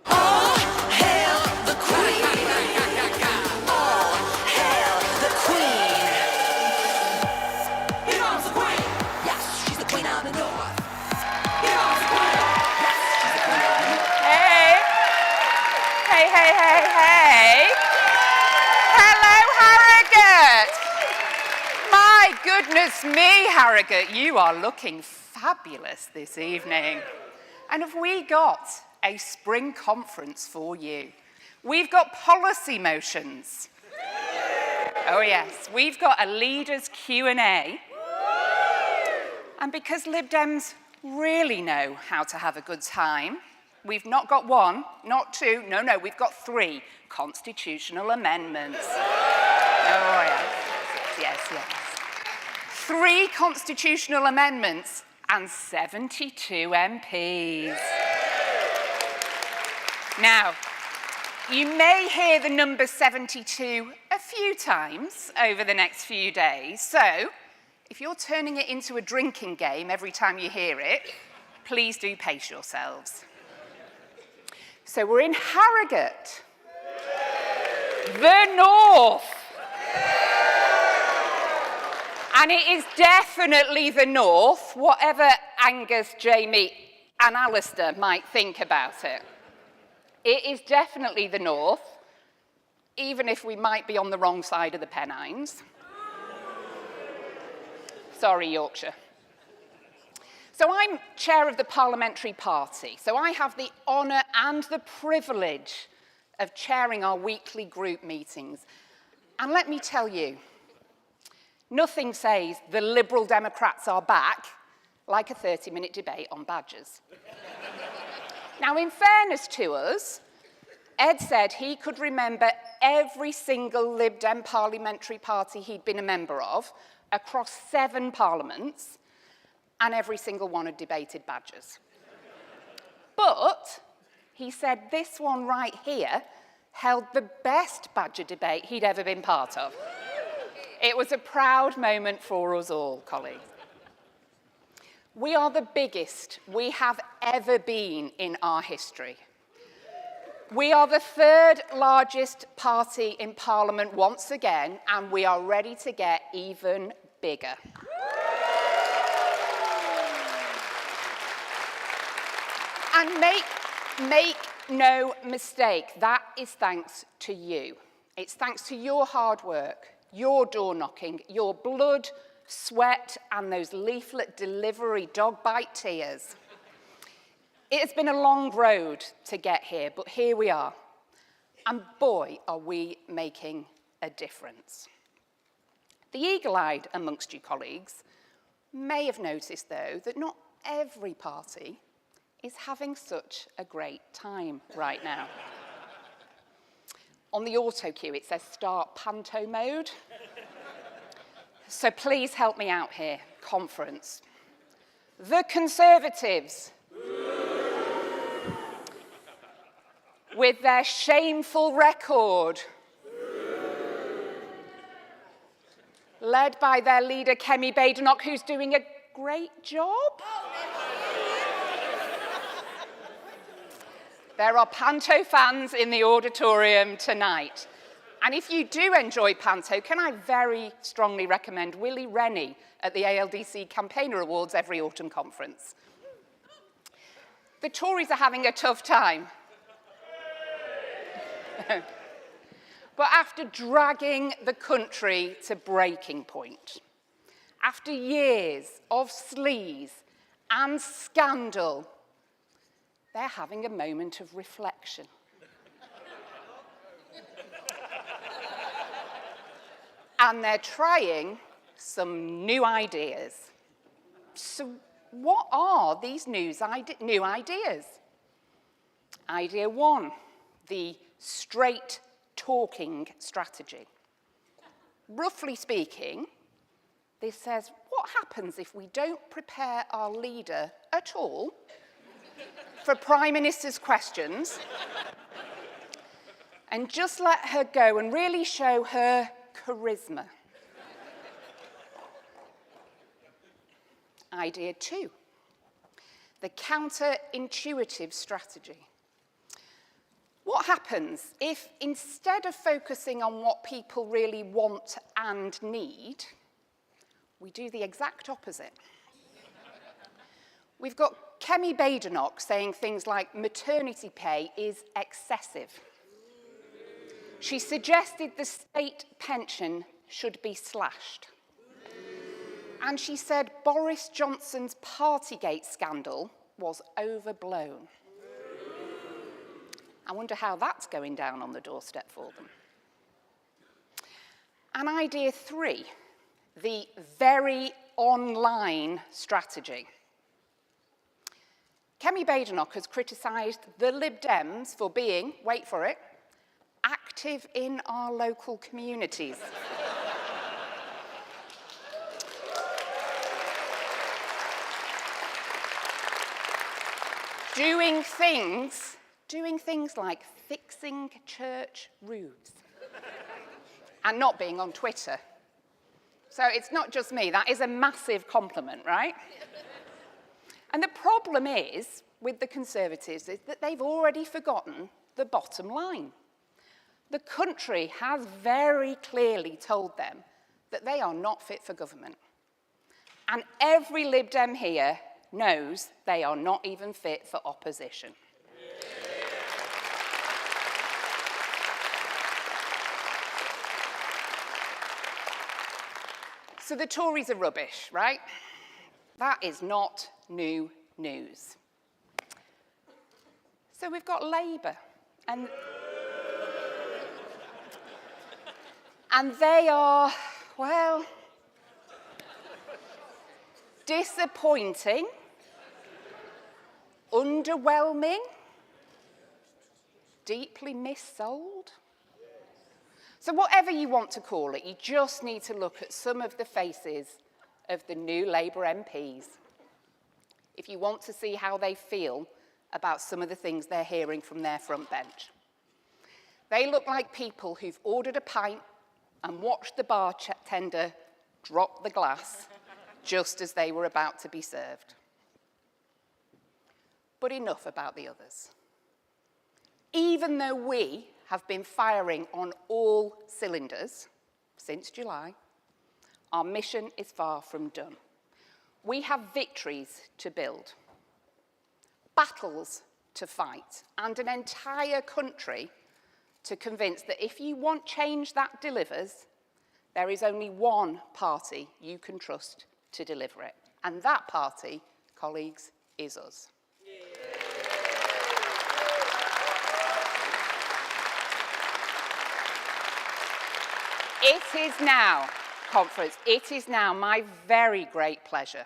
All hail the Queen! All hail the Queen! Here comes the Queen! Yes, she's the Queen of the North. Here comes the Queen! Yes, she's the Queen of the North. Hey! Hey, hey, hey, hey! Hello, Harrogate! My goodness me, Harrogate, you are looking fabulous this evening. And have we got a spring conference for you? We've got policy motions. Oh yes, we've got a leaders' Q&A. And because Lib Dems really know how to have a good time, we've not got one, not two, no, we've got 3 constitutional amendments. Oh yes. 3 constitutional amendments and 72 MPs. Now, you may hear the number 72 a few times over the next few days, so if you're turning it into a drinking game every time you hear it, please do pace yourselves. So we're in Harrogate, the North. And it is definitely the North, whatever Angus, Jamie and Alistair might think about it. It is definitely the North, even if we might be on the wrong side of the Pennines. Sorry, Yorkshire. So I'm chair of the parliamentary party, so I have the honour and the privilege of chairing our weekly group meetings. And let me tell you, nothing says the Liberal Democrats are back like a 30-minute debate on badgers. Now, in fairness to us, Ed said he could remember every single Lib Dem parliamentary party he'd been a member of across 7 parliaments, and every single one had debated badgers. But he said this one right here held the best badger debate he'd ever been part of. It was a proud moment for us all, colleagues. We are the biggest we have ever been in our history. We are the 3rd largest party in Parliament once again, and we are ready to get even bigger. And make no mistake, that is thanks to you. It's thanks to your hard work, your door knocking, your blood, sweat, and those leaflet delivery dog bite tears. It has been a long road to get here, but here we are. And boy, are we making a difference. The eagle-eyed amongst you colleagues may have noticed, though, that not every party is having such a great time right now. On the auto cue, it says start panto mode. So please help me out here, conference. The Conservatives, with their shameful record, led by their leader, Kemi Badenoch, who's doing a great job. There are Panto fans in the auditorium tonight. And if you do enjoy Panto, can I very strongly recommend Willie Rennie at the ALDC Campaigner Awards every autumn conference. The Tories are having a tough time. But after dragging the country to breaking point, after years of sleaze and scandal, they're having a moment of reflection. And they're trying some new ideas. So what are these new ideas? Idea 1, the straight talking strategy. Roughly speaking, this says, what happens if we don't prepare our leader at all for Prime Minister's questions and just let her go and really show her charisma? Idea 2, the counterintuitive strategy. What happens if, instead of focusing on what people really want and need, we do the exact opposite? We've got Kemi Badenoch saying things like maternity pay is excessive. She suggested the state pension should be slashed. And she said Boris Johnson's Partygate scandal was overblown. I wonder how that's going down on the doorstep for them. And idea 3, the very online strategy. Kemi Badenoch has criticised the Lib Dems for being, wait for it, active in our local communities. Doing things like fixing church roofs and not being on Twitter. So it's not just me, that is a massive compliment, right? And the problem is, with the Conservatives, is that they've already forgotten the bottom line. The country has very clearly told them that they are not fit for government. And every Lib Dem here knows they are not even fit for opposition. So the Tories are rubbish, right? That is not new news. So we've got Labour, and they are, well, disappointing, underwhelming, deeply missold. So whatever you want to call it, you just need to look at some of the faces of the new Labour MPs if you want to see how they feel about some of the things they're hearing from their front bench. They look like people who've ordered a pint and watched the bartender drop the glass just as they were about to be served. But enough about the others. Even though we have been firing on all cylinders since July, our mission is far from done. We have victories to build, battles to fight, and an entire country to convince that if you want change that delivers, there is only one party you can trust to deliver it. And that party, colleagues, is us. It is now, conference, it is now my very great pleasure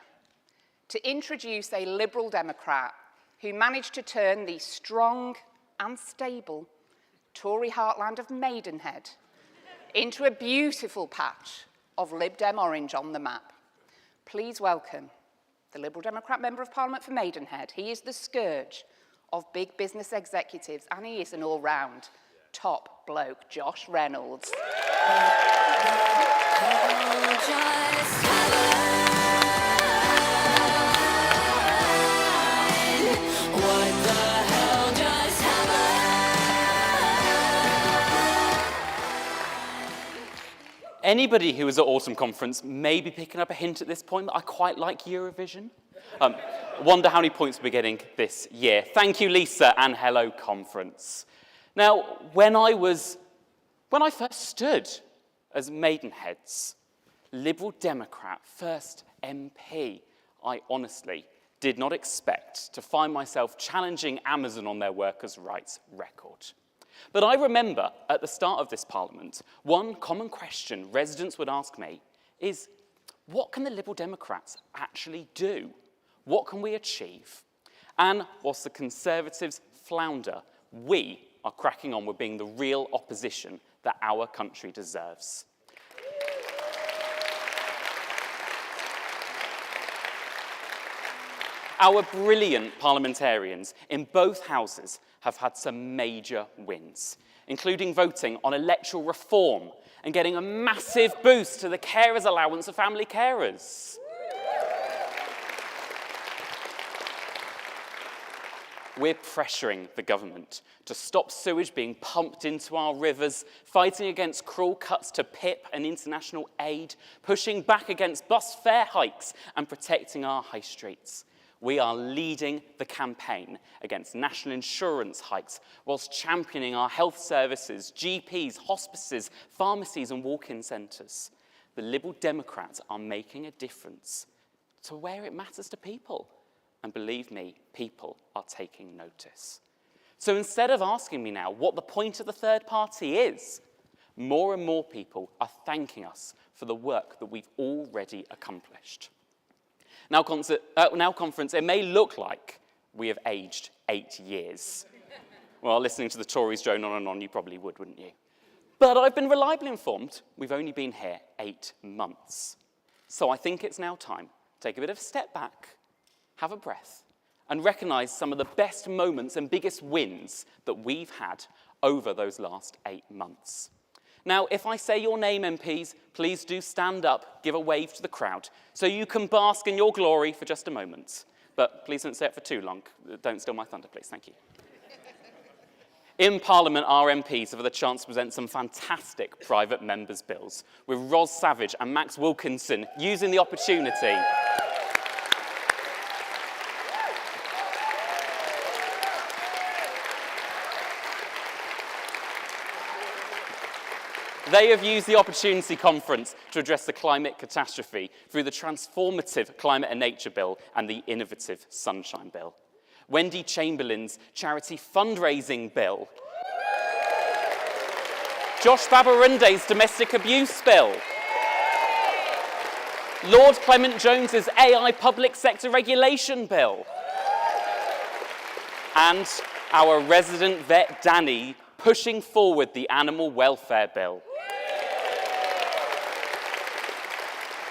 to introduce a Liberal Democrat who managed to turn the strong and stable Tory heartland of Maidenhead into a beautiful patch of Lib Dem orange on the map. Please welcome the Liberal Democrat Member of Parliament for Maidenhead. He is the scourge of big business executives, and he is an all-round top bloke, Josh Reynolds. Anybody who was at Autumn Conference may be picking up a hint at this point that I quite like Eurovision. Wonder how many points we're getting this year. Thank you, Lisa, and hello, Conference. Now, when I first stood as Maidenhead's Liberal Democrat first MP, I honestly did not expect to find myself challenging Amazon on their workers' rights record. But I remember at the start of this Parliament, one common question residents would ask me is, what can the Liberal Democrats actually do? What can we achieve? And whilst the Conservatives flounder, we are cracking on with being the real opposition that our country deserves. Our brilliant parliamentarians in both houses have had some major wins, including voting on electoral reform and getting a massive boost to the carers allowance of family carers. we're pressuring the government to stop sewage being pumped into our rivers, fighting against cruel cuts to PIP and international aid, pushing back against bus fare hikes and protecting our high streets. We are leading the campaign against national insurance hikes whilst championing our health services, GPs, hospices, pharmacies and walk-in centres. The Liberal Democrats are making a difference to where it matters to people. And believe me, people are taking notice. So instead of asking me now what the point of the third party is, more and more people are thanking us for the work that we've already accomplished. Now, conference, it may look like we have aged 8 years. Well, listening to the Tories drone on and on, you probably would, wouldn't you? But I've been reliably informed we've only been here 8 months. So I think it's now time to take a bit of a step back, have a breath, and recognise some of the best moments and biggest wins that we've had over those last 8 months. Now, if I say your name, MPs, please do stand up, give a wave to the crowd, so you can bask in your glory for just a moment. But please don't say it for too long. Don't steal my thunder, please. Thank you. In Parliament, our MPs have had the chance to present some fantastic private members' bills, with Ros Savage and Max Wilkinson using the opportunity They have used the opportunity conference to address the climate catastrophe through the transformative Climate and Nature Bill and the innovative Sunshine Bill. Wendy Chamberlain's charity fundraising bill. Josh Babarunde's domestic abuse bill. Lord Clement Jones's AI public sector regulation bill. And our resident vet Danny pushing forward the animal welfare bill.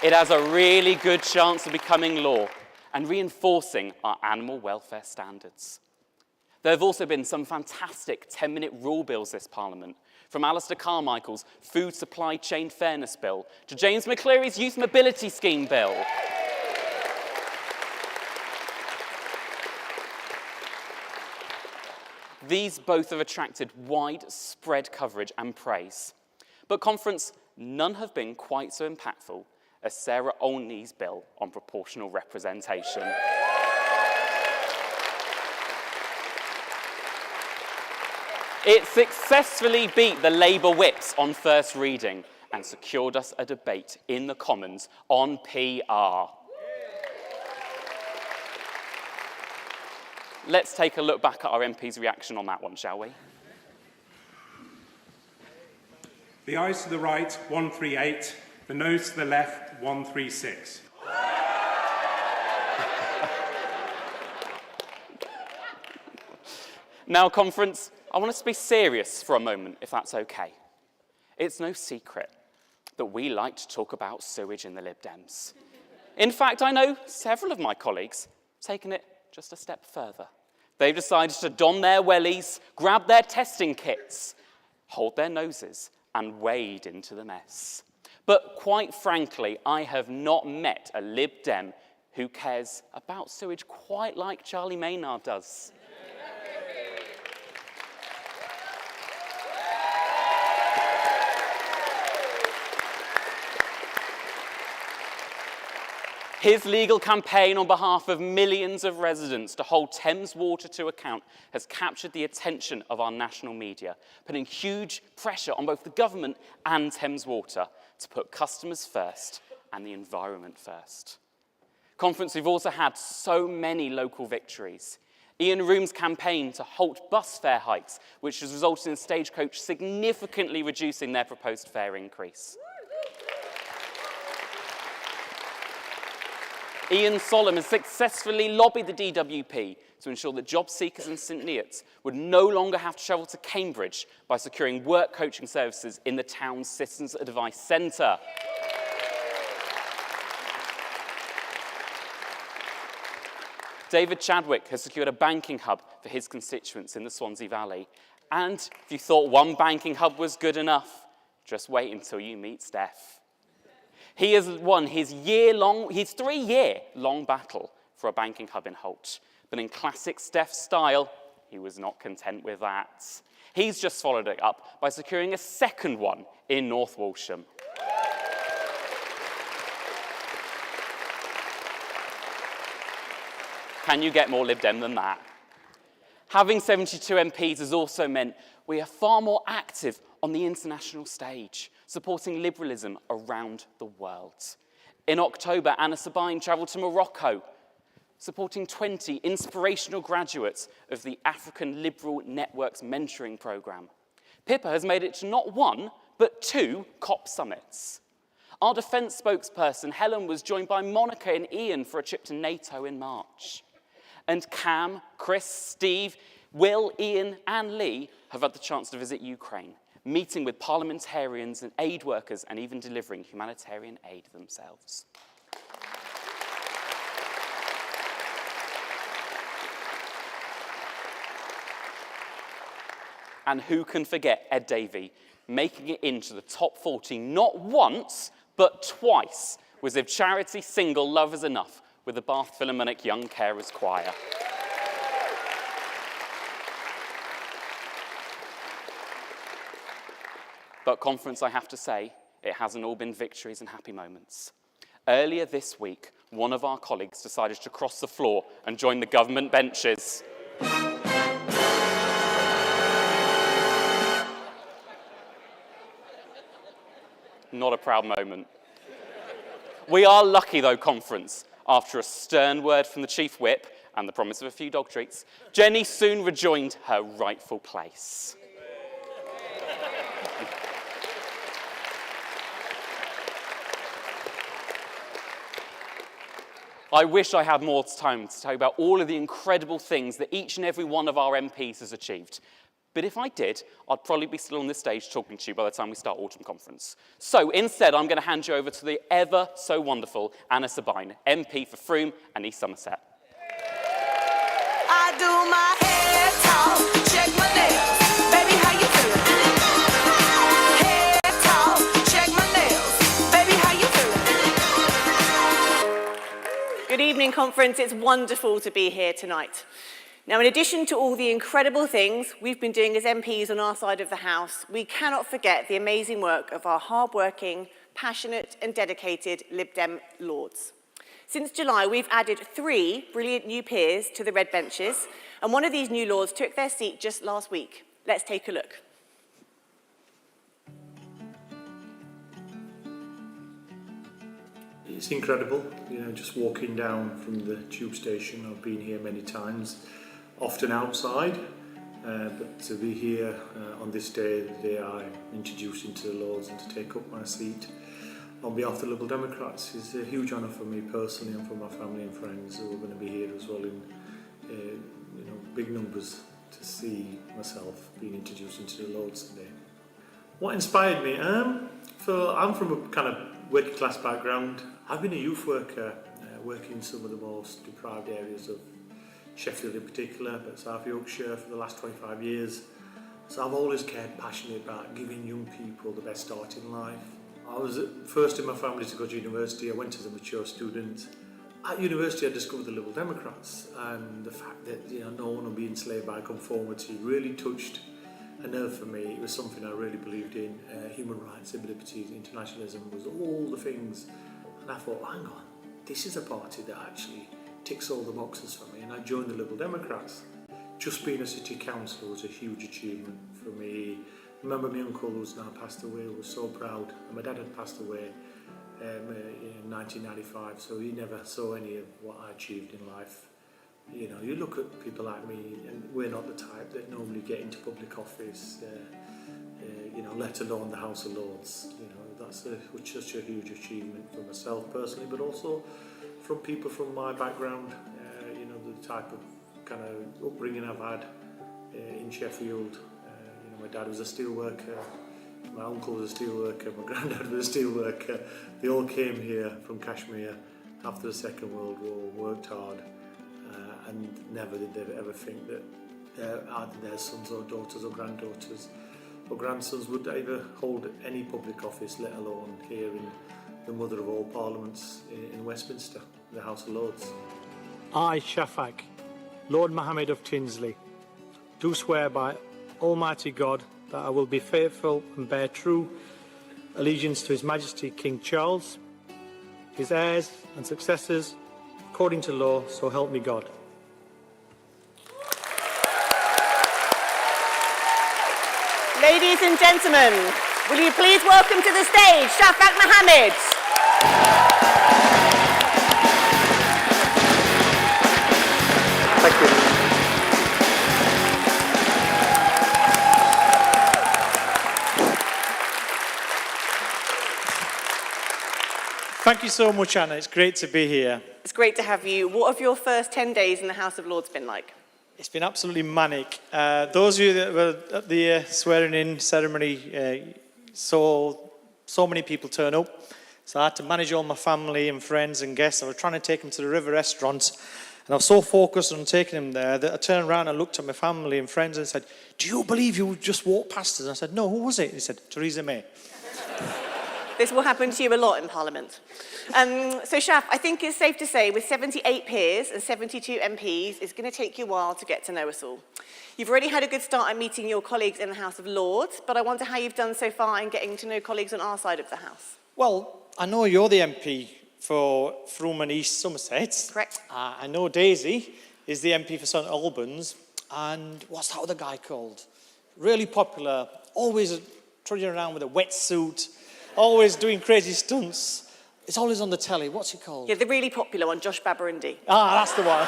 It has a really good chance of becoming law and reinforcing our animal welfare standards. There have also been some fantastic 10-minute rule bills this Parliament, from Alistair Carmichael's Food Supply Chain Fairness Bill to James McCleary's Youth Mobility Scheme Bill. These both have attracted widespread coverage and praise. But conference, none have been quite so impactful as Sarah Olney's bill on proportional representation. It successfully beat the Labour whips on first reading and secured us a debate in the Commons on PR. Let's take a look back at our MP's reaction on that one, shall we? The ayes to the right, 138. The noes to the left, 136. Now, conference, I want us to be serious for a moment, if that's okay. It's no secret that we like to talk about sewage in the Lib Dems. In fact, I know several of my colleagues have taken it just a step further. They've decided to don their wellies, grab their testing kits, hold their noses, and wade into the mess. But quite frankly, I have not met a Lib Dem who cares about sewage quite like Charlie Maynard does. His legal campaign on behalf of millions of residents to hold Thames Water to account has captured the attention of our national media, putting huge pressure on both the government and Thames Water to put customers first and the environment first. Conference, we've also had so many local victories. Ian Room's campaign to halt bus fare hikes, which has resulted in Stagecoach significantly reducing their proposed fare increase. Ian Sollum has successfully lobbied the DWP to ensure that job seekers in St Neots would no longer have to travel to Cambridge by securing work coaching services in the town's Citizens Advice Centre. David Chadwick has secured a banking hub for his constituents in the Swansea Valley. And if you thought one banking hub was good enough, just wait until you meet Steph. He has won his 3-year-long battle for a banking hub in Holt. But in classic Steph style, he was not content with that. He's just followed it up by securing a second one in North Walsham. Can you get more Lib Dem than that? Having 72 MPs has also meant we are far more active on the international stage, supporting liberalism around the world. In October, Anna Sabine travelled to Morocco, supporting 20 inspirational graduates of the African Liberal Network's mentoring programme. Pippa has made it to not one, but 2 COP summits. Our defence spokesperson, Helen, was joined by Monica and Ian for a trip to NATO in March. And Cam, Chris, Steve, Will, Ian and Lee have had the chance to visit Ukraine, meeting with parliamentarians and aid workers and even delivering humanitarian aid themselves. And who can forget Ed Davey making it into the top 40 not once, but twice with his charity single Love Is Enough with the Bath Philharmonic Young Carers Choir. But conference, I have to say, it hasn't all been victories and happy moments. Earlier this week, one of our colleagues decided to cross the floor and join the government benches. Not a proud moment. We are lucky, though, conference. After a stern word from the Chief Whip and the promise of a few dog treats, Jenny soon rejoined her rightful place. I wish I had more time to tell you about all of the incredible things that each and every one of our MPs has achieved. But if I did, I'd probably be still on this stage talking to you by the time we start Autumn Conference. So instead, I'm going to hand you over to the ever so wonderful Anna Sabine, MP for Frome and East Somerset. I do my hair talk, check my nails. Baby, how you feeling? Hair talk, check my nails. Baby, how you feeling? Good evening, conference. It's wonderful to be here tonight. Now, in addition to all the incredible things we've been doing as MPs on our side of the House, we cannot forget the amazing work of our hard-working, passionate and dedicated Lib Dem lords. Since July, we've added 3 brilliant new peers to the red benches, and one of these new lords took their seat just last week. Let's take a look. It's incredible, just walking down from the tube station. I've been here many times, often outside, but to be here on this day, the day I'm introduced into the Lords and to take up my seat on behalf of the Liberal Democrats is a huge honour for me personally and for my family and friends who are going to be here as well in big numbers to see myself being introduced into the Lords today. What inspired me? I'm from a kind of working class background. I've been a youth worker, working in some of the most deprived areas of Sheffield in particular, but South Yorkshire for the last 25 years. So I've always cared passionately about giving young people the best start in life. I was first in my family to go to university. I went as a mature student. At university I discovered the Liberal Democrats, and the fact that no one will be enslaved by conformity really touched a nerve for me. It was something I really believed in. Human rights, civil liberties, internationalism was all the things. And I thought, hang on, this is a party that actually ticks all the boxes for me. And I joined the Liberal Democrats. Just being a city councillor was a huge achievement for me. I remember my uncle, who's now passed away, was so proud. And my dad had passed away in 1995, so he never saw any of what I achieved in life. You look at people like me, and we're not the type that normally get into public office, let alone the House of Lords. That's such a huge achievement for myself personally, but also from people from my background, the type of kind of upbringing I've had in Sheffield. My dad was a steel worker, my uncle was a steel worker, my granddad was a steel worker. They all came here from Kashmir after the Second World War, worked hard, and never did they ever think that either their sons or daughters or granddaughters or grandsons would ever hold any public office, let alone here in the mother of all parliaments in Westminster, the House of Lords. I, Shaffaq, Lord Mohammed of Tinsley, do swear by Almighty God that I will be faithful and bear true allegiance to His Majesty King Charles, his heirs and successors, according to law, so help me God. Ladies and gentlemen, will you please welcome to the stage Shaffaq Mohammed. Thank you. Thank you so much, Anna. It's great to be here. It's great to have you. What have your first 10 days in the House of Lords been like? It's been absolutely manic. Those of you that were at the swearing-in ceremony saw so many people turn up. So I had to manage all my family and friends and guests. I was trying to take them to the River restaurant, and I was so focused on taking them there that I turned around and looked at my family and friends and said, "Do you believe you just walked past us?" And I said, "No, who was it?" He said, "Theresa May." This will happen to you a lot in Parliament. So, Shaff, I think it's safe to say with 78 peers and 72 MPs, it's going to take you a while to get to know us all. You've already had a good start at meeting your colleagues in the House of Lords, but I wonder how you've done so far in getting to know colleagues on our side of the House. Well, I know you're the MP for Frome and East Somerset. Correct. I know Daisy is the MP for St Albans. And what's that other guy called? Really popular, always trudging around with a wetsuit, always doing crazy stunts. It's always on the telly. What's he called? Yeah, the really popular one, Josh Babberendy. Ah, that's the one.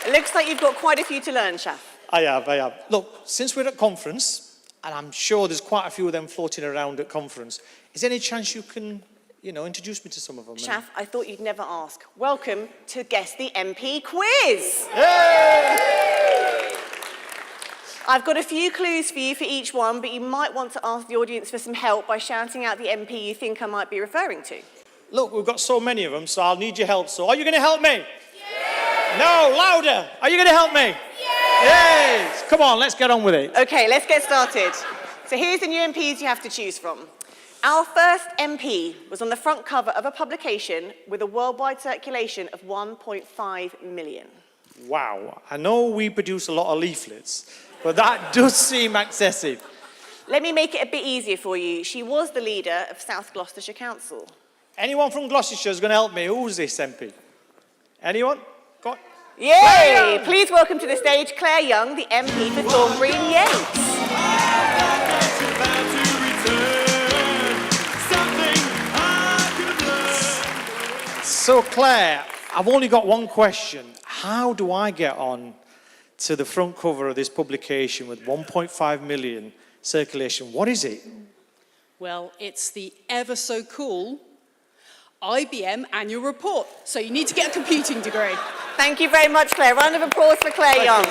It looks like you've got quite a few to learn, Shaff. I have. Look, since we're at conference, and I'm sure there's quite a few of them floating around at conference, is there any chance you can, introduce me to some of them? Shaff, I thought you'd never ask. Welcome to Guess the MP Quiz. Yay! I've got a few clues for you for each one, but you might want to ask the audience for some help by shouting out the MP you think I might be referring to. Look, we've got so many of them, so I'll need your help. So are you going to help me? Yeah! No, louder. Are you going to help me? Yeah! Yes! Come on, let's get on with it. Okay, let's get started. So here's the new MPs you have to choose from. Our first MP was on the front cover of a publication with a worldwide circulation of 1.5 million. Wow. I know we produce a lot of leaflets, but that does seem excessive. Let me make it a bit easier for you. She was the leader of South Gloucestershire Council. Anyone from Gloucestershire is going to help me? Who's this MP? Anyone? Go on. Yay! Please welcome to the stage Claire Young, the MP for Thornbury and Yates. So Claire, I've only got one question. How do I get on to the front cover of this publication with 1.5 million circulation? What is it? Well, it's the ever so cool IBM annual report. So you need to get a computing degree. Thank you very much, Claire. Round of applause for Claire Young.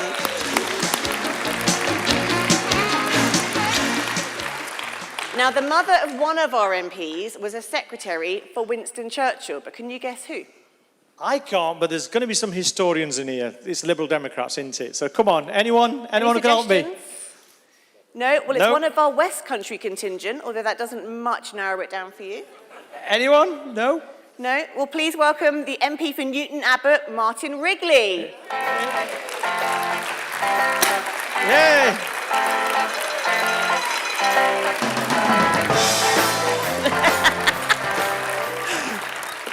Now, the mother of one of our MPs was a secretary for Winston Churchill, but can you guess who? I can't, but there's going to be some historians in here. It's Liberal Democrats, isn't it? So come on, anyone who can help me? No? Well, it's No. one of our West Country contingent, although that doesn't much narrow it down for you. Anyone? No? No? Well, please welcome the MP for Newton Abbot, Martin Wrigley. Yay!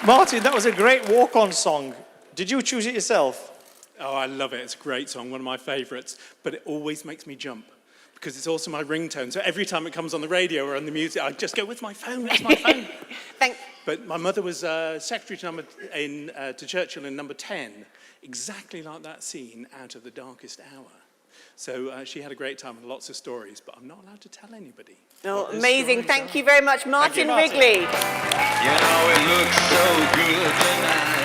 Martin, that was a great walk-on song. Did you choose it yourself? Oh, I love it. It's a great song, one of my favourites. But it always makes me jump because it's also my ringtone. So every time it comes on the radio or on the music, I just go, "Where's my phone? Where's my phone?" Thanks. But my mother was secretary to Churchill in number 10, exactly like that scene out of The Darkest Hour. So she had a great time and lots of stories, but I'm not allowed to tell anybody. Oh, what those amazing. stories Thank are. you very much, Martin Martin. Wrigley. You know it looks so good tonight.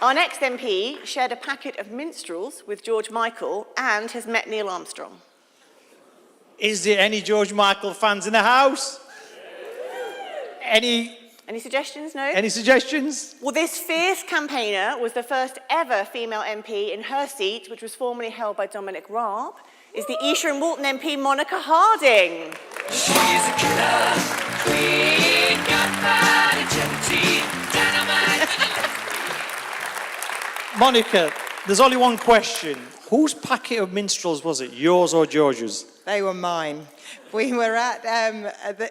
Our next MP shared a packet of minstrels with George Michael and has met Neil Armstrong. Is there any George Michael fans in the house? Any suggestions? No? Any suggestions? Well, this fierce campaigner was the first ever female MP in her seat, which was formerly held by Dominic Raab, is the Esher and Walton MP Monica Harding. She's a killer queen, gunfighter, dynamite. Monica, there's only one question. Whose packet of minstrels was it, yours or George's? They were mine. We were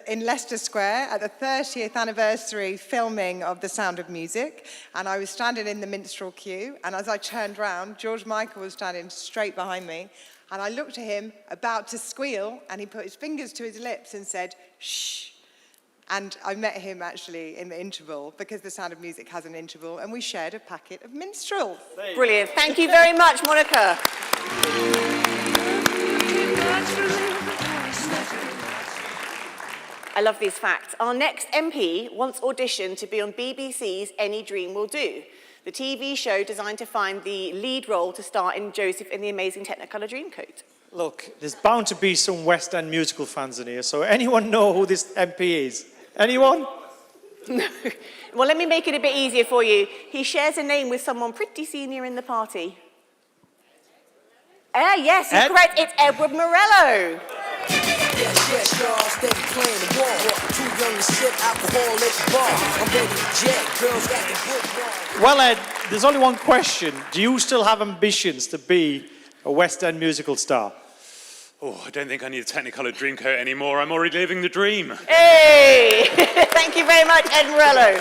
in Leicester Square at the 30th anniversary filming of The Sound of Music, and I was standing in the minstrel queue, and as I turned round, George Michael was standing straight behind me, and I looked at him about to squeal, and he put his fingers to his lips and said, "Shh." And I met him actually in the interval, because The Sound of Music has an interval, and we shared a packet of minstrels. Brilliant. Thank you very much, Monica. I love these facts. Our next MP once auditioned to be on BBC's Any Dream Will Do, the TV show designed to find the lead role to star in Joseph in the Amazing Technicolor Dreamcoat. Look, there's bound to be some West End musical fans in here, so anyone know who this MP is? Anyone? No. Well, let me make it a bit easier for you. He shares a name with someone pretty senior in the party. Yes, he's correct. It's Edward Morello. Well, Ed, there's only one question. Do you still have ambitions to be a West End musical star? Oh, I don't think I need a Technicolor Dreamcoat anymore. I'm already living the dream. Hey! Thank you very much, Ed Morello.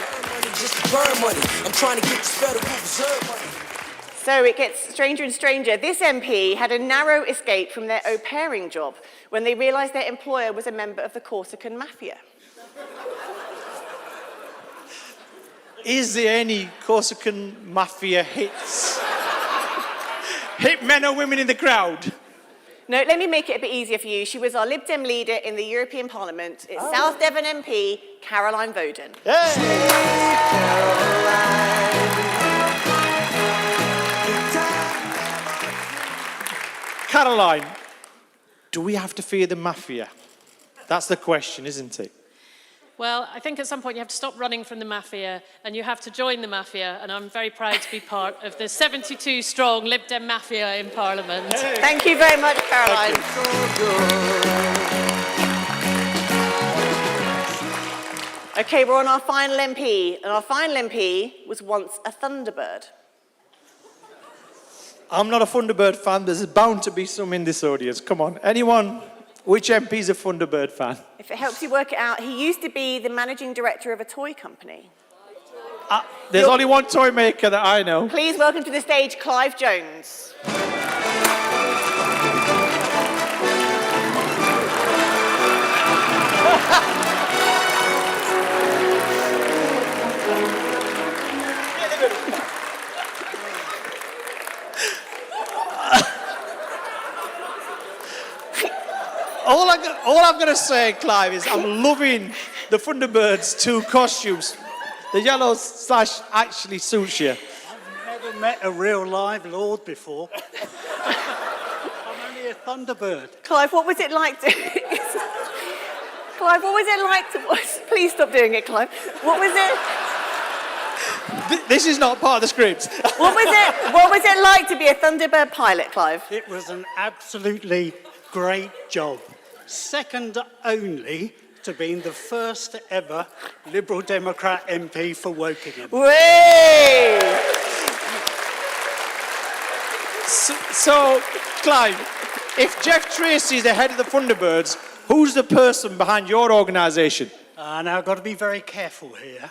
So it gets stranger and stranger. This MP had a narrow escape from their au pairing job when they realised their employer was a member of the Corsican Mafia. Is there any Corsican Mafia hits? Hit men or women in the crowd? No, let me make it a bit easier for you. She was our Lib Dem leader in the European Parliament. It's South Devon MP, Caroline Voden. Caroline, do we have to fear the Mafia? That's the question, isn't it? Well, I think at some point you have to stop running from the Mafia and you have to join the Mafia, and I'm very proud to be part of the 72-strong Lib Dem Mafia in Parliament. Hey. Thank you very much, Caroline. Okay, we're on our final MP, and our final MP was once a Thunderbird. I'm not a Thunderbird fan. There's bound to be some in this audience. Come on, anyone? Which MP's a Thunderbird fan? If it helps you work it out, he used to be the managing director of a toy company. There's only one toy maker that I know. Please welcome to the stage Clive Jones. All I'm going to say, Clive, is I'm loving the Thunderbirds' 2 costumes. The yellow sash actually suits you. I've never met a real live lord before. I'm only a Thunderbird. Clive, what was it like to... Clive, what was it like to... Please stop doing it, Clive. What was it... This is not part of the script. What was it like to be a Thunderbird pilot, Clive? It was an absolutely great job. Second only to being the first ever Liberal Democrat MP for Wokingham. Way! So, Clive, if Jeff Tracy is the head of the Thunderbirds, who's the person behind your organisation? Now, I've got to be very careful here.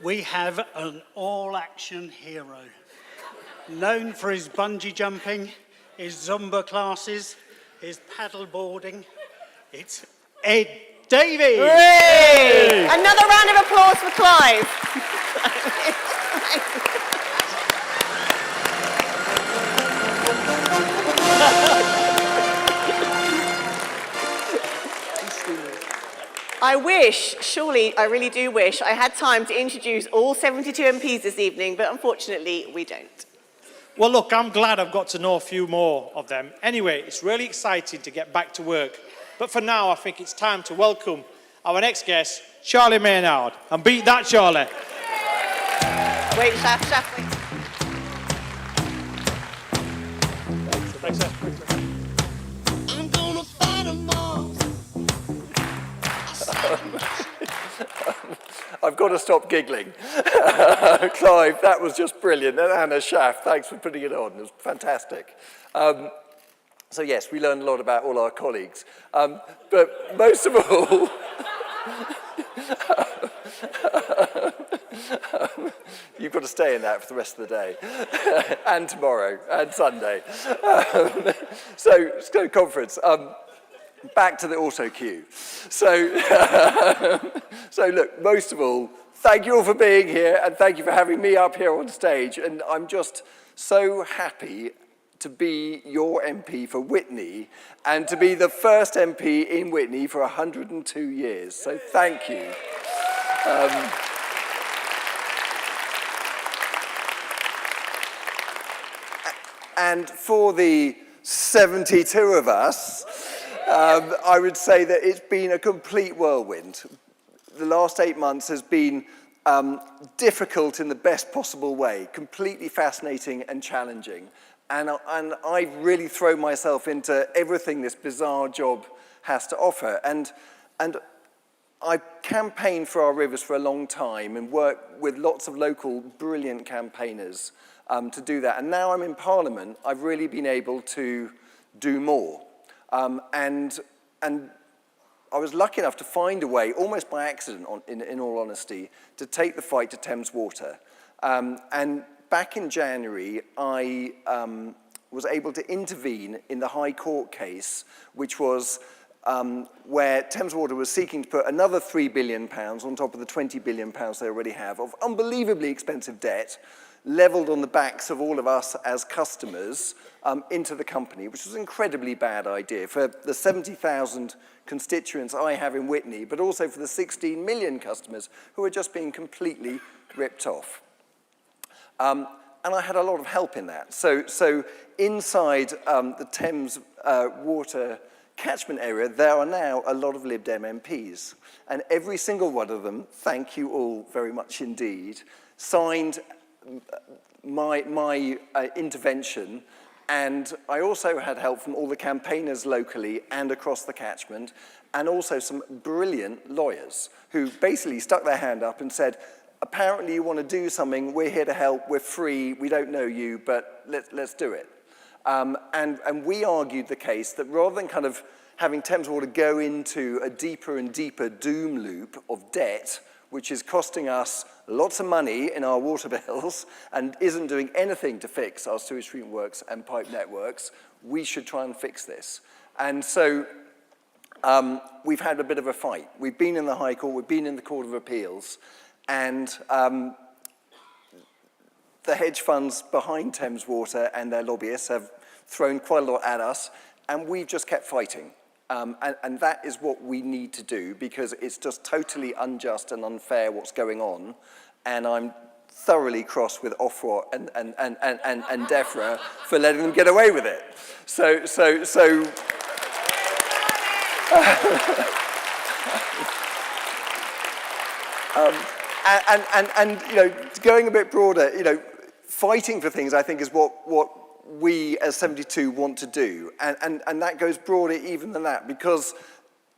We have an all-action hero, known for his bungee jumping, his Zumba classes, his paddle boarding. It's Ed Davies. Hooray! Another round of applause for Clive. I really do wish I had time to introduce all 72 MPs this evening, but unfortunately we don't. Well, look, I'm glad I've got to know a few more of them. Anyway, it's really exciting to get back to work. But for now, I think it's time to welcome our next guest, Charlie Maynard. And beat that, Charlie. Wait, Shaff, wait. Thanks, sir. I'm gonna fight 'em all. I I've got to stop giggling. Clive, that was just brilliant. And Anna Schaff, thanks for putting it on. It was fantastic. So yes, we learned a lot about all our colleagues. But most of all, you've got to stay in that for the rest of the day, and tomorrow, and Sunday. So conference. Back to the auto cue. So look, most of all, thank you all for being here, and thank you for having me up here on stage. And I'm just so happy to be your MP for Witney, and to be the first MP in Witney for 102 years. So thank you. And for the 72 of us, I would say that it's been a complete whirlwind. The last 8 months has been difficult in the best possible way, completely fascinating and challenging. And I've really thrown myself into everything this bizarre job has to offer. And I've campaigned for our rivers for a long time and worked with lots of local brilliant campaigners to do that. And now I'm in Parliament, I've really been able to do more. And I was lucky enough to find a way, almost by accident, in all honesty, to take the fight to Thames Water. And back in January, I was able to intervene in the High Court case, which was where Thames Water was seeking to put another £3 billion on top of the £20 billion they already have of unbelievably expensive debt, levelled on the backs of all of us as customers into the company, which was an incredibly bad idea for the 70,000 constituents I have in Witney, but also for the 16 million customers who are just being completely ripped off. And I had a lot of help in that. So inside the Thames Water catchment area, there are now a lot of Lib Dem MPs. And every single one of them, thank you all very much indeed, signed my intervention. And I also had help from all the campaigners locally and across the catchment, and also some brilliant lawyers who basically stuck their hand up and said, apparently you want to do something, we're here to help, we're free, we don't know you, but let's do it. And we argued the case that rather than kind of having Thames Water go into a deeper and deeper doom loop of debt, which is costing us lots of money in our water bills and isn't doing anything to fix our sewage treatment works and pipe networks, we should try and fix this. And so we've had a bit of a fight. We've been in the High Court, we've been in the Court of Appeals, and the hedge funds behind Thames Water and their lobbyists have thrown quite a lot at us, and we've just kept fighting. And that is what we need to do, because it's just totally unjust and unfair what's going on. And I'm thoroughly cross with Ofwat and DEFRA for letting them get away with it. And you know, going a bit broader, you know, fighting for things, I think, is what we as 72 want to do. And that goes broader even than that, because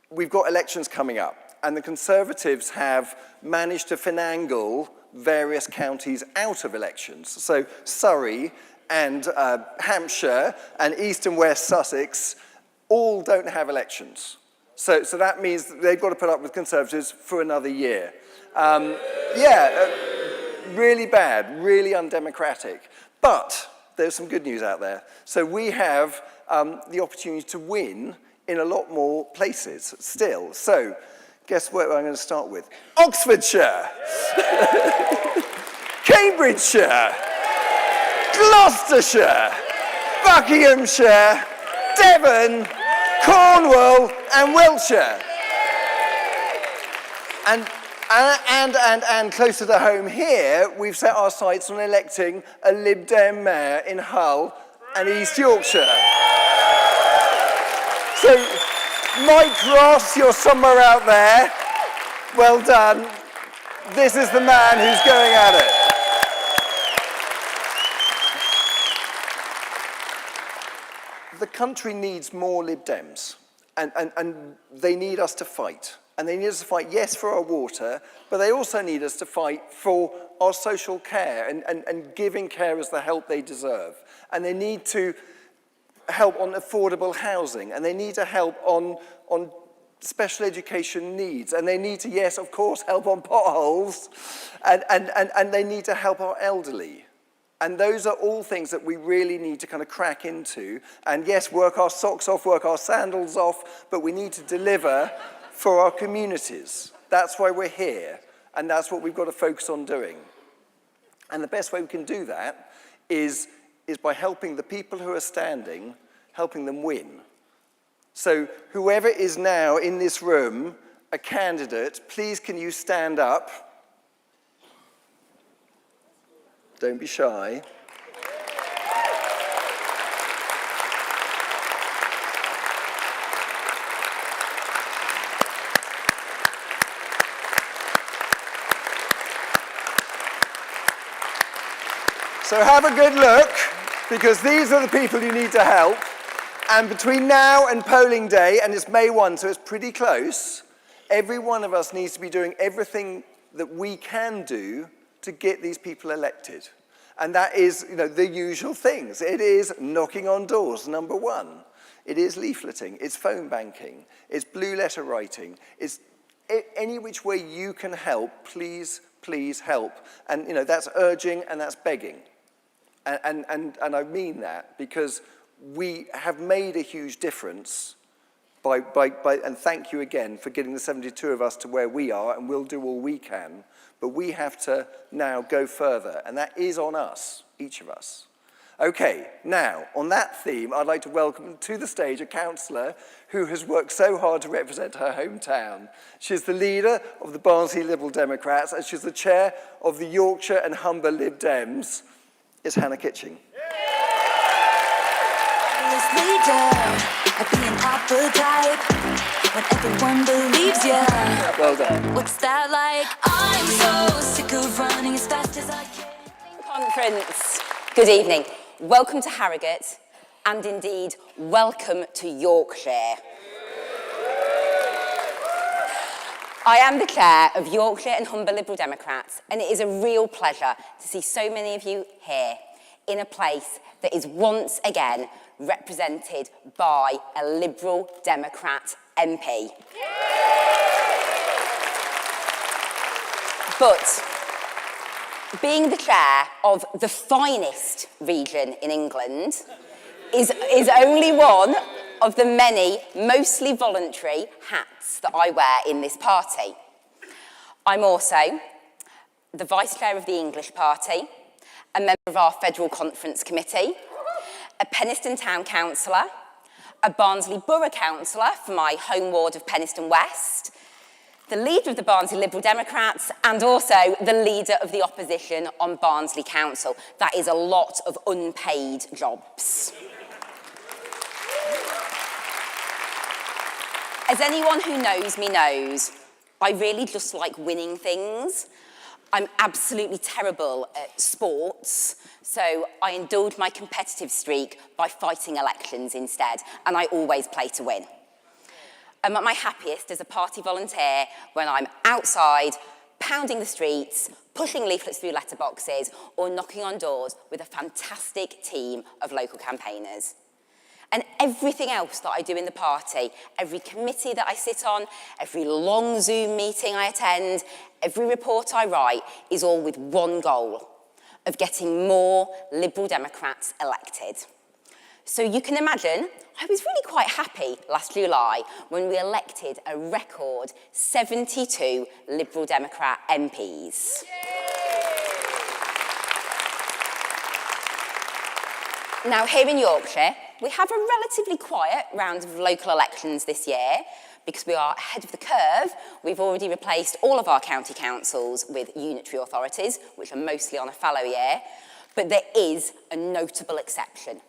we've got elections coming up, and the Conservatives have managed to finagle various counties out of elections. So Surrey and Hampshire and East and West Sussex all don't have elections. So that means that they've got to put up with Conservatives for another year. Really bad, really undemocratic. But there's some good news out there. So we have the opportunity to win in a lot more places still. So guess what I'm going to start with? Oxfordshire, Cambridgeshire, Gloucestershire, Buckinghamshire, Devon, Cornwall, and Wiltshire. And closer to home here, we've set our sights on electing a Lib Dem mayor in Hull and East Yorkshire. So, Mike Ross, you're somewhere out there. Well done. This is the man who's going at it. The country needs more Lib Dems, and they need us to fight. And they need us to fight, yes, for our water, but they also need us to fight for our social care and giving carers the help they deserve. And they need to help on affordable housing, and they need to help on special education needs, and they need to, yes, of course, help on potholes, and they need to help our elderly. And those are all things that we really need to kind of crack into, and yes, work our socks off, work our sandals off, but we need to deliver for our communities. That's why we're here, and that's what we've got to focus on doing. And the best way we can do that is by helping the people who are standing, helping them win. So whoever is now in this room a candidate, please can you stand up? Don't be shy. So have a good look, because these are the people you need to help. And between now and polling day, and it's May 1, so it's pretty close, every one of us needs to be doing everything that we can do to get these people elected. And that is, the usual things. It is knocking on doors, number one. It is leafleting, it's phone banking, it's blue letter writing, it's any which way you can help, please, please help. And that's urging and that's begging. And I mean that because we have made a huge difference and thank you again for getting the 72 of us to where we are, and we'll do all we can, but we have to now go further, and that is on us, each of us. Okay, now, on that theme, I'd like to welcome to the stage a councillor who has worked so hard to represent her hometown. She's the leader of the Barnsley Liberal Democrats, and she's the chair of the Yorkshire and Humber Lib Dems. It's Hannah Kitching. When everyone believes you. Well done. What's that like? I'm so sick of running as fast as I can. Conference. Good evening. Welcome to Harrogate, and indeed, welcome to Yorkshire. I am the chair of Yorkshire and Humber Liberal Democrats, and it is a real pleasure to see so many of you here in a place that is once again represented by a Liberal Democrat MP. But being the chair of the finest region in England is only one of the many, mostly voluntary hats that I wear in this party. I'm also the vice chair of the English Party, a member of our Federal Conference Committee, a Penistone Town Councillor, a Barnsley Borough Councillor for my home ward of Penistone West, the leader of the Barnsley Liberal Democrats, and also the leader of the opposition on Barnsley Council. That is a lot of unpaid jobs. As anyone who knows me knows, I really just like winning things. I'm absolutely terrible at sports, so I indulge my competitive streak by fighting elections instead, and I always play to win. I'm at my happiest as a party volunteer when I'm outside, pounding the streets, pushing leaflets through letterboxes, or knocking on doors with a fantastic team of local campaigners. And everything else that I do in the party, every committee that I sit on, every long Zoom meeting I attend, every report I write, is all with one goal, of getting more Liberal Democrats elected. So you can imagine, I was really quite happy last July when we elected a record 72 Liberal Democrat MPs. Now, here in Yorkshire, we have a relatively quiet round of local elections this year because we are ahead of the curve. We've already replaced all of our county councils with unitary authorities, which are mostly on a fallow year. But there is a notable exception,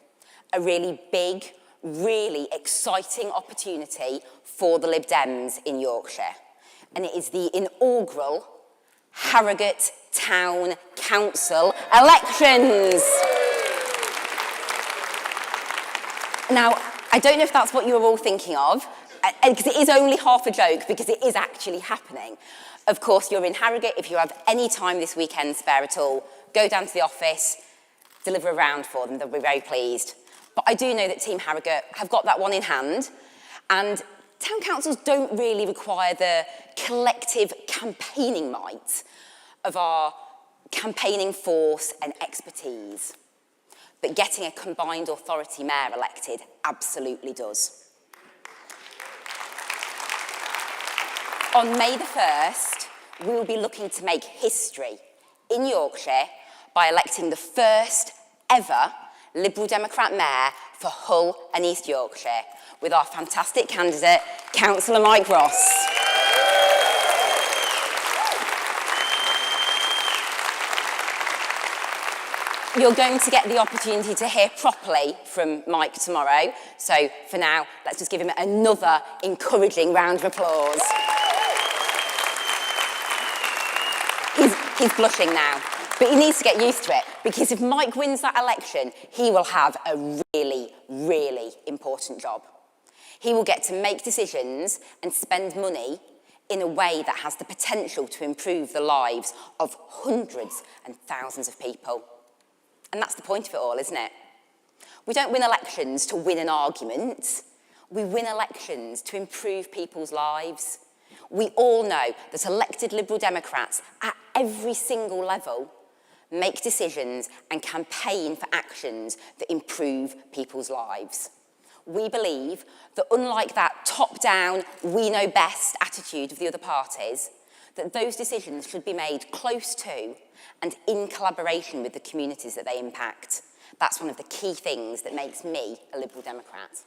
a really big, really exciting opportunity for the Lib Dems in Yorkshire. And it is the inaugural Harrogate Town Council elections. Now, I don't know if that's what you were all thinking of, because it is only half a joke, because it is actually happening. Of course, you're in Harrogate. If you have any time this weekend spare at all, go down to the office, deliver a round for them. They'll be very pleased. But I do know that Team Harrogate have got that one in hand, and town councils don't really require the collective campaigning might of our campaigning force and expertise. But getting a combined authority mayor elected absolutely does. On May the 1st, we will be looking to make history in Yorkshire by electing the first ever Liberal Democrat mayor for Hull and East Yorkshire, with our fantastic candidate, Councillor Mike Ross. You're going to get the opportunity to hear properly from Mike tomorrow, so for now, let's just give him another encouraging round of applause. He's blushing now, but he needs to get used to it, because if Mike wins that election, he will have a really, really important job. He will get to make decisions and spend money in a way that has the potential to improve the lives of hundreds and thousands of people. And that's the point of it all, isn't it? We don't win elections to win an argument. We win elections to improve people's lives. We all know that elected Liberal Democrats at every single level make decisions and campaign for actions that improve people's lives. We believe that unlike that top-down, we-know-best attitude of the other parties, that those decisions should be made close to and in collaboration with the communities that they impact. That's one of the key things that makes me a Liberal Democrat.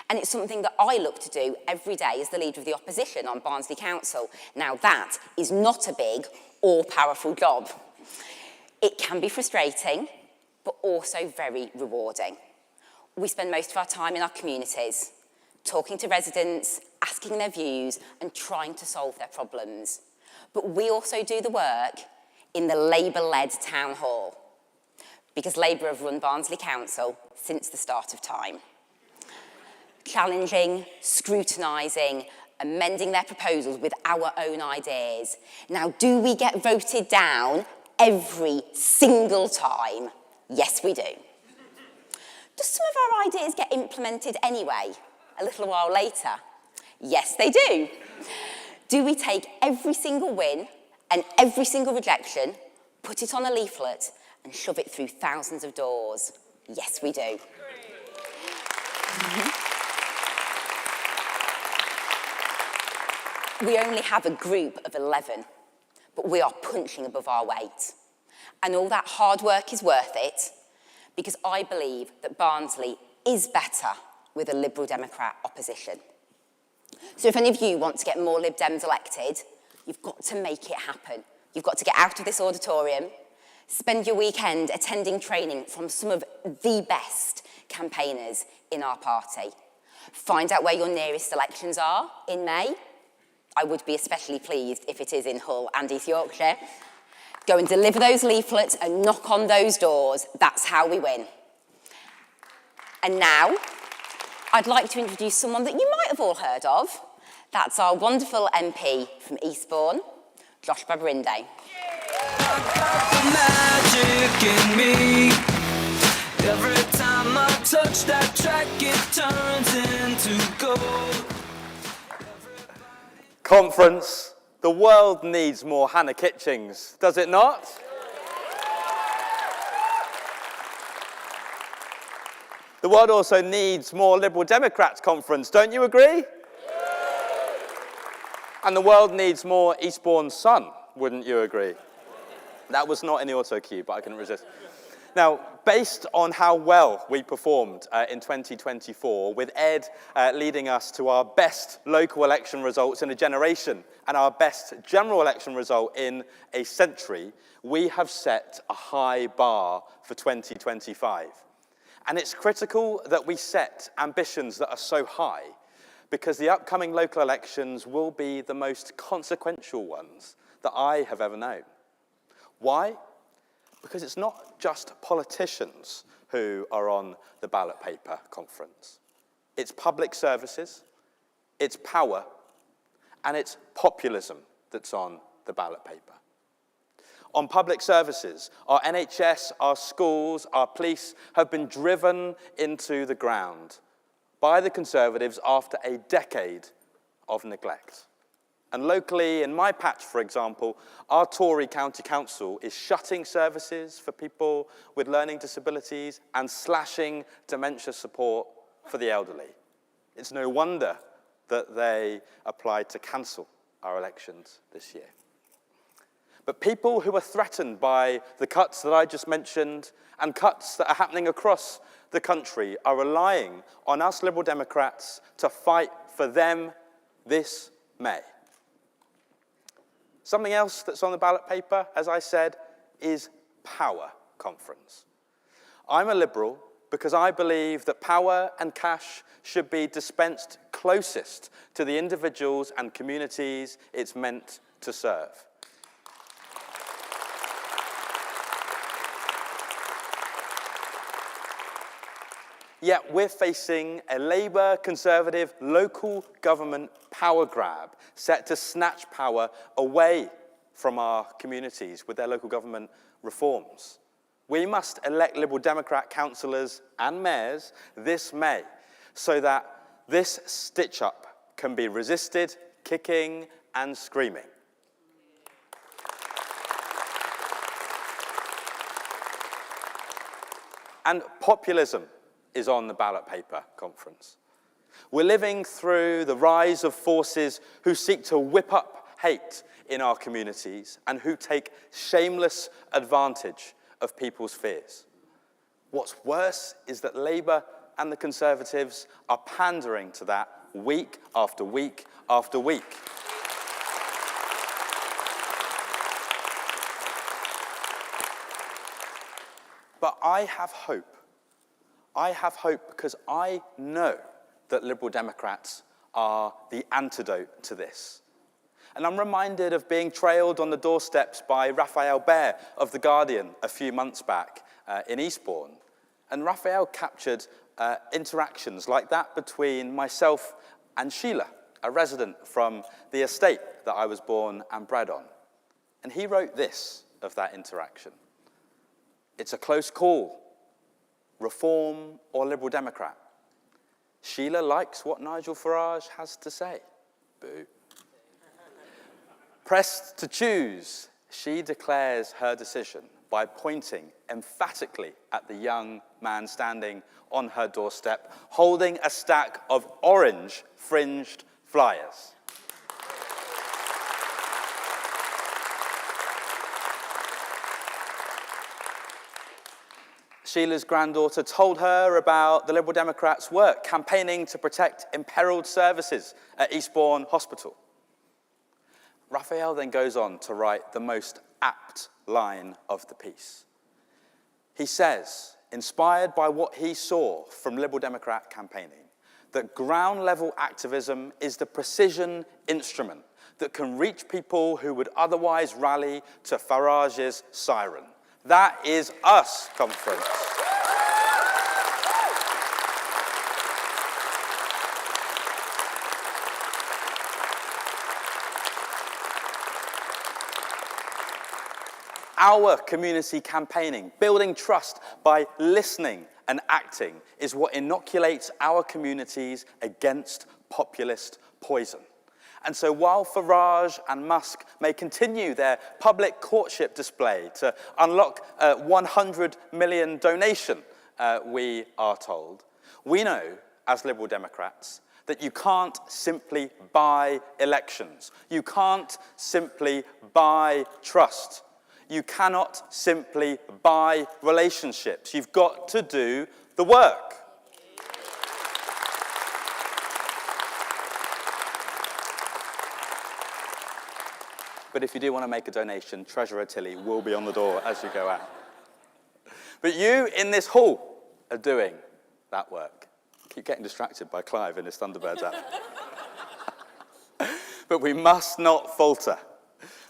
And it's something that I look to do every day as the leader of the opposition on Barnsley Council. Now that is not a big or powerful job. It can be frustrating, but also very rewarding. We spend most of our time in our communities, talking to residents, asking their views, and trying to solve their problems. But we also do the work in the Labour-led town hall, because Labour have run Barnsley Council since the start of time. Challenging, scrutinising, amending their proposals with our own ideas. Now, do we get voted down every single time? Yes, we do. Do some of our ideas get implemented anyway, a little while later? Yes, they do. Do we take every single win and every single rejection, put it on a leaflet, and shove it through thousands of doors? Yes, we do. We only have a group of 11, but we are punching above our weight. And all that hard work is worth it, because I believe that Barnsley is better with a Liberal Democrat opposition. So if any of you want to get more Lib Dems elected, you've got to make it happen. You've got to get out of this auditorium, spend your weekend attending training from some of the best campaigners in our party. Find out where your nearest elections are in May. I would be especially pleased if it is in Hull and East Yorkshire. Go and deliver those leaflets and knock on those doors. That's how we win. And now, I'd like to introduce someone that you might have all heard of. That's our wonderful MP from Eastbourne, Josh Babarinde. Magic in me. Every time I touch that track, it turns into gold. Conference, the world needs more Hannah Kitchings, does it not? The world also needs more Liberal Democrats, Conference, don't you agree? And the world needs more Eastbourne Sun, wouldn't you agree? That was not in the auto cue, but I couldn't resist. Now, based on how well we performed in 2024, with Ed leading us to our best local election results in a generation and our best general election result in a century, we have set a high bar for 2025. And it's critical that we set ambitions that are so high, because the upcoming local elections will be the most consequential ones that I have ever known. Why? Because it's not just politicians who are on the ballot paper, Conference. It's public services, it's power, and it's populism that's on the ballot paper. On public services, our NHS, our schools, our police have been driven into the ground by the Conservatives after a decade of neglect. And locally, in my patch, for example, our Tory County Council is shutting services for people with learning disabilities and slashing dementia support for the elderly. It's no wonder that they applied to cancel our elections this year. But people who are threatened by the cuts that I just mentioned and cuts that are happening across the country are relying on us Liberal Democrats to fight for them this May. Something else that's on the ballot paper, as I said, is power conference. I'm a Liberal because I believe that power and cash should be dispensed closest to the individuals and communities it's meant to serve. Yet we're facing a Labour Conservative local government power grab set to snatch power away from our communities with their local government reforms. We must elect Liberal Democrat councillors and mayors this May so that this stitch-up can be resisted, kicking and screaming. And populism is on the ballot paper conference. We're living through the rise of forces who seek to whip up hate in our communities and who take shameless advantage of people's fears. What's worse is that Labour and the Conservatives are pandering to that week after week after week. But I have hope. I have hope because I know that Liberal Democrats are the antidote to this. And I'm reminded of being trailed on the doorsteps by Raphael Behr of The Guardian a few months back in Eastbourne. And Raphael captured interactions like that between myself and Sheila, a resident from the estate that I was born and bred on. And he wrote this of that interaction. It's a close call. Reform or Liberal Democrat? Sheila likes what Nigel Farage has to say. Boo. Pressed to choose, she declares her decision by pointing emphatically at the young man standing on her doorstep, holding a stack of orange fringed flyers. Sheila's granddaughter told her about the Liberal Democrats' work campaigning to protect imperiled services at Eastbourne Hospital. Raphael then goes on to write the most apt line of the piece. He says, inspired by what he saw from Liberal Democrat campaigning, that ground-level activism is the precision instrument that can reach people who would otherwise rally to Farage's siren. That is us, conference. Our community campaigning, building trust by listening and acting, is what inoculates our communities against populist poison. And so while Farage and Musk may continue their public courtship display to unlock a 100 million donation, we are told, we know, as Liberal Democrats, that you can't simply buy elections. You can't simply buy trust. You cannot simply buy relationships. You've got to do the work. But if you do want to make a donation, Treasurer Tilly will be on the door as you go out. But you in this hall are doing that work. Keep getting distracted by Clive in his Thunderbirds app. But we must not falter,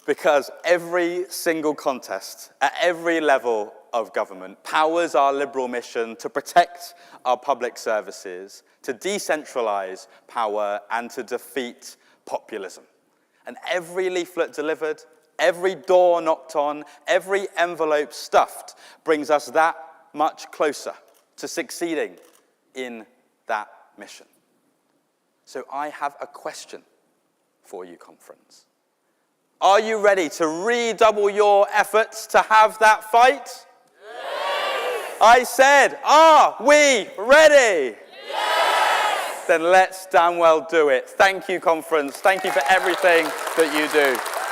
because every single contest, at every level of government powers our liberal mission to protect our public services, to decentralise power, and to defeat populism. And every leaflet delivered, every door knocked on, every envelope stuffed brings us that much closer to succeeding in that mission. So I have a question for you, conference. Are you ready to redouble your efforts to have that fight? Yes! I said, are we ready? Yes! Then let's damn well do it. Thank you, conference. Thank you for everything that you do.